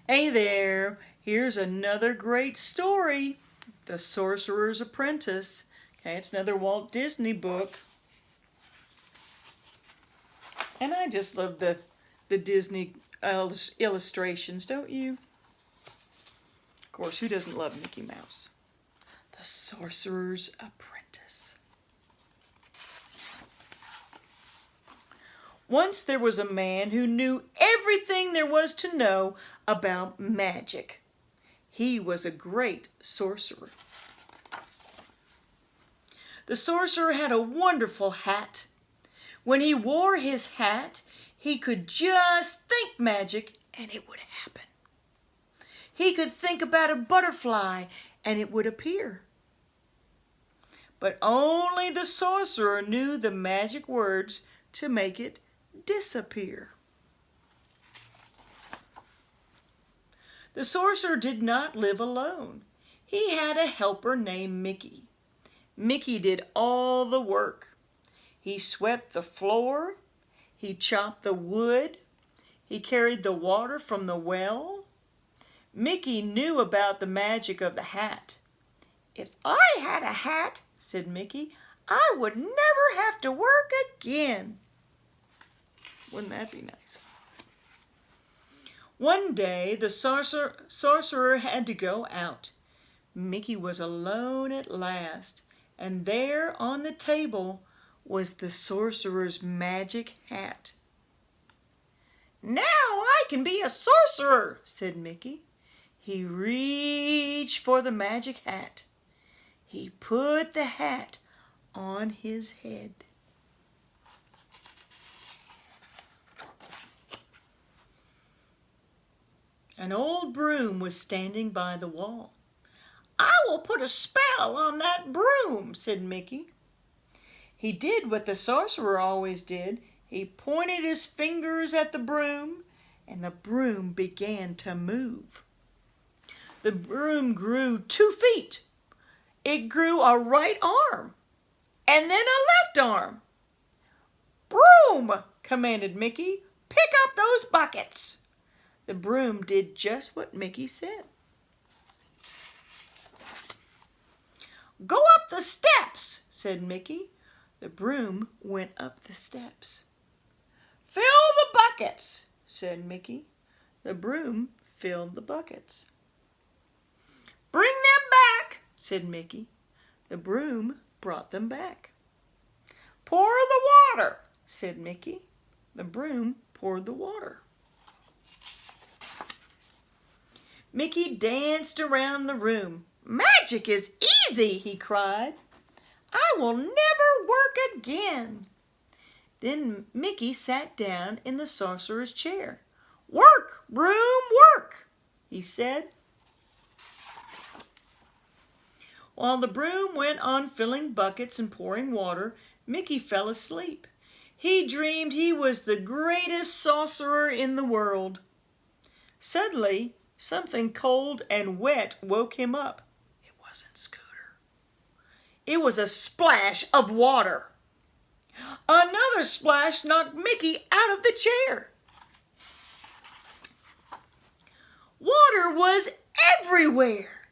Hey there, here's another great story, The Sorcerer's Apprentice. Okay, it's another Walt Disney book. And I just love the Disney illustrations, don't you? Of course, who doesn't love Mickey Mouse? The Sorcerer's Apprentice. Once there was a man who knew everything there was to know about magic. He was a great sorcerer. The sorcerer had a wonderful hat. When he wore his hat, he could just think magic and it would happen. He could think about a butterfly and it would appear. But only the sorcerer knew the magic words to make it disappear. The sorcerer did not live alone. He had a helper named Mickey. Mickey did all the work. He swept the floor, he chopped the wood, he carried the water from the well. Mickey knew about the magic of the hat. "If I had a hat," said Mickey, "I would never have to work again." Wouldn't that be nice? One day, the sorcerer had to go out. Mickey was alone at last, and there on the table was the sorcerer's magic hat. "Now I can be a sorcerer," said Mickey. He reached for the magic hat. He put the hat on his head. An old broom was standing by the wall. "I will put a spell on that broom," said Mickey. He did what the sorcerer always did. He pointed his fingers at the broom, and the broom began to move. The broom grew 2 feet. It grew a right arm, and then a left arm. "Broom!" commanded Mickey. "Pick up those buckets." The broom did just what Mickey said. "Go up the steps," said Mickey. The broom went up the steps. "Fill the buckets," said Mickey. The broom filled the buckets. "Bring them back," said Mickey. The broom brought them back. "Pour the water," said Mickey. The broom poured the water. Mickey danced around the room. "Magic is easy," he cried. "I will never work again." Then Mickey sat down in the sorcerer's chair. "Work, broom, work," he said. While the broom went on filling buckets and pouring water, Mickey fell asleep. He dreamed he was the greatest sorcerer in the world. Suddenly, something cold and wet woke him up. It wasn't Scooter. It was a splash of water. Another splash knocked Mickey out of the chair. Water was everywhere.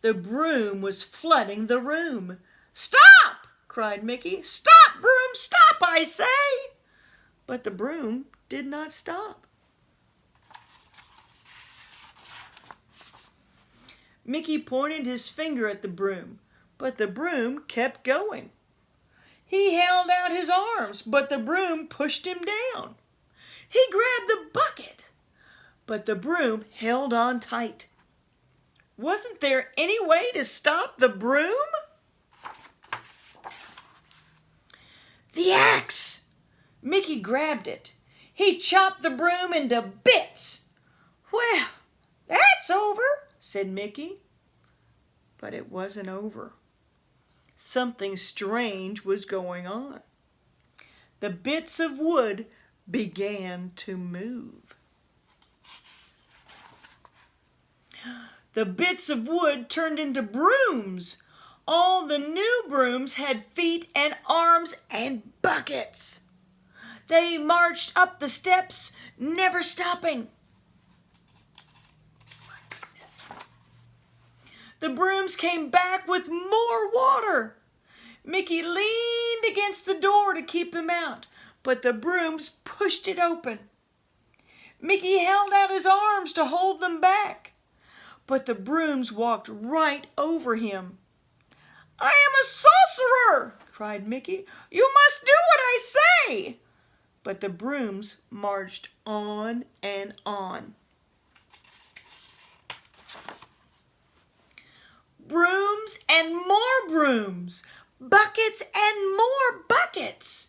The broom was flooding the room. "Stop!" cried Mickey. "Stop, broom, stop, I say!" But the broom did not stop. Mickey pointed his finger at the broom, but the broom kept going. He held out his arms, but the broom pushed him down. He grabbed the bucket, but the broom held on tight. Wasn't there any way to stop the broom? The axe! Mickey grabbed it. He chopped the broom into bits. "Well, that's over," said Mickey. But it wasn't over. Something strange was going on. The bits of wood began to move. The bits of wood turned into brooms. All the new brooms had feet and arms and buckets. They marched up the steps, never stopping. The brooms came back with more water. Mickey leaned against the door to keep them out, but the brooms pushed it open. Mickey held out his arms to hold them back, but the brooms walked right over him. "I am a sorcerer!" cried Mickey. "You must do what I say!" But the brooms marched on and on. Brooms and more brooms, buckets and more buckets.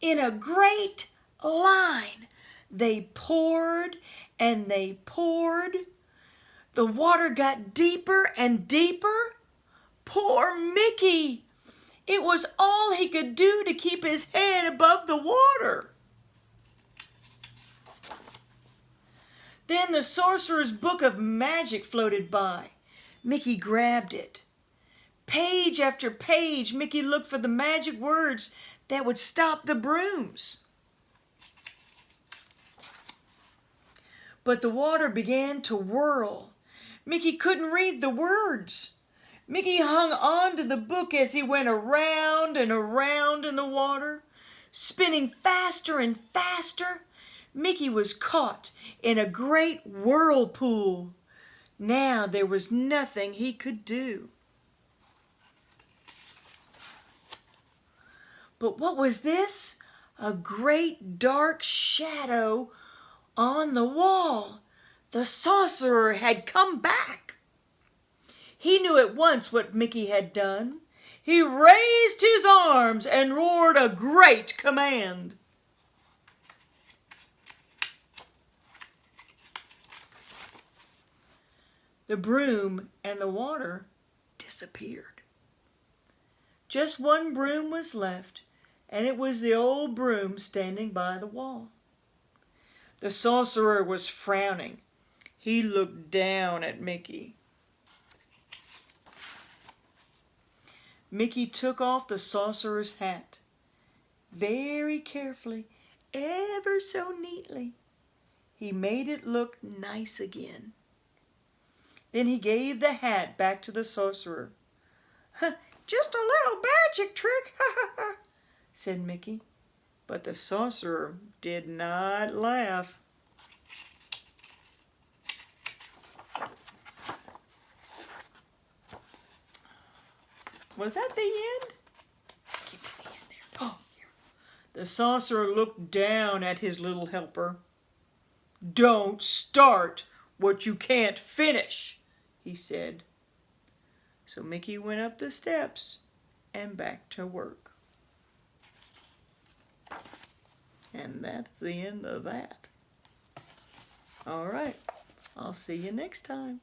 In a great line, they poured and they poured. The water got deeper and deeper. Poor Mickey! It was all he could do to keep his head above the water. Then the sorcerer's book of magic floated by. Mickey grabbed it. Page after page, Mickey looked for the magic words that would stop the brooms. But the water began to whirl. Mickey couldn't read the words. Mickey hung on to the book as he went around and around in the water, spinning faster and faster. Mickey was caught in a great whirlpool. Now there was nothing he could do. But what was this? A great dark shadow on the wall. The sorcerer had come back. He knew at once what Mickey had done. He raised his arms and roared a great command. The broom and the water disappeared. Just one broom was left, and it was the old broom standing by the wall. The sorcerer was frowning. He looked down at Mickey. Mickey took off the sorcerer's hat. Very carefully, ever so neatly, he made it look nice again. Then he gave the hat back to the sorcerer. "Just a little magic trick," said Mickey. But the sorcerer did not laugh. Was that the end? Keep these there. Oh, here. The sorcerer looked down at his little helper. "Don't start what you can't finish," he said. So Mickey went up the steps and back to work. And that's the end of that. All right, I'll see you next time.